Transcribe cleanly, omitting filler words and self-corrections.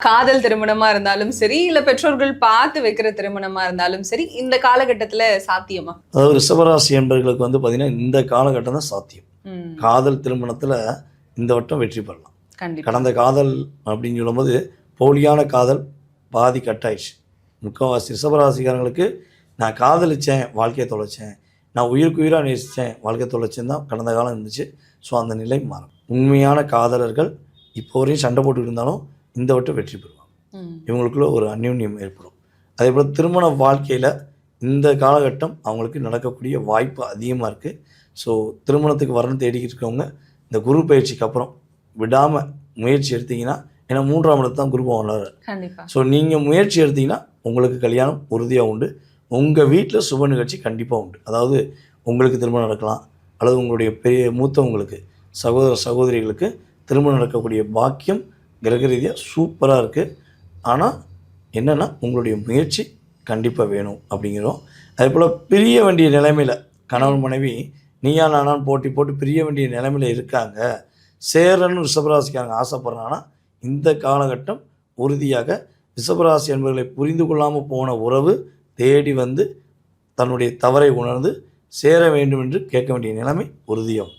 காதல் திருமணமா இருந்தாலும் சரி, இல்ல பெற்றோர்கள் பார்த்து வைக்கிற திருமணமா இருந்தாலும் சரி, இந்த காலகட்டத்துல சாத்தியமா? அதாவது ரிஷபராசி என்பவர்களுக்கு பார்த்தீங்கன்னா, இந்த காலகட்டம் தான் சாத்தியம். ம். காதல் திருமணத்துல இந்த வட்டம் வெற்றி பெறலாம். கண்டிப்பா. கடந்த காதல் அப்படின்னு சொல்லும்போது, போலியான காதல் பாதி கட் ஆயிடுச்சு. முக்கால்வாசி ரிஷபராசிக்காரங்களுக்கு நான் காதலிச்சேன், வாழ்க்கைய தொலைச்சேன். நான் உயிருக்கு உயிரா நேசிச்சேன், வாழ்க்கைய தொலைச்சேன்னு தான் கடந்த காலம் இருந்துச்சு. ஸோ அந்த நிலை மாறும். உண்மையான காதலர்கள் இப்போ வரையும் சண்டை போட்டுட்டு இருந்தாலும், இந்த வட்டம் வெற்றி பெறுவாங்க. இவங்களுக்குள்ள ஒரு அந்யோன்யம் ஏற்படும். அதேபோல் திருமண வாழ்க்கையில் இந்த காலகட்டம் அவங்களுக்கு நடக்கக்கூடிய வாய்ப்பு அதிகமாக இருக்குது. ஸோ திருமணத்துக்கு வரணும் தேடிக்கிட்டு இருக்கவங்க இந்த குரு பயிற்சிக்கு அப்புறம் விடாமல் முயற்சி எடுத்தீங்கன்னா, ஏன்னா 3ஆம் இடத்து தான் குரு பகவான். கண்டிப்பாக. ஸோ நீங்கள் முயற்சி எடுத்தீங்கன்னா உங்களுக்கு கல்யாணம் உறுதியாக உண்டு. உங்கள் வீட்டில் சுப நிகழ்ச்சி கண்டிப்பாக உண்டு. அதாவது உங்களுக்கு திருமணம் நடக்கலாம், அல்லது உங்களுடைய பெரிய மூத்தவங்களுக்கு சகோதர சகோதரிகளுக்கு திருமணம் நடக்கக்கூடிய பாக்கியம் கிரக ரீதியாக சூப்பராக இருக்குது. ஆனால் என்னென்னா உங்களுடைய முயற்சி கண்டிப்பாக வேணும் அப்படிங்கிறோம். அதே போல் பிரிய வேண்டிய நிலைமையில் கணவன் மனைவி நீயா நானான்னு போட்டி போட்டு பிரிய வேண்டிய நிலைமையில் இருக்காங்க, சேரன்னு ரிஷபராசிக்காரங்க ஆசைப்படுறாங்கன்னா இந்த காலகட்டம் உறுதியாக ரிஷபராசி என்பவர்களை புரிந்து கொள்ளாமல் போன உறவு தேடி வந்து தன்னுடைய தவறை உணர்ந்து சேர வேண்டும் என்று கேட்க வேண்டிய நிலைமை உறுதியாகும்.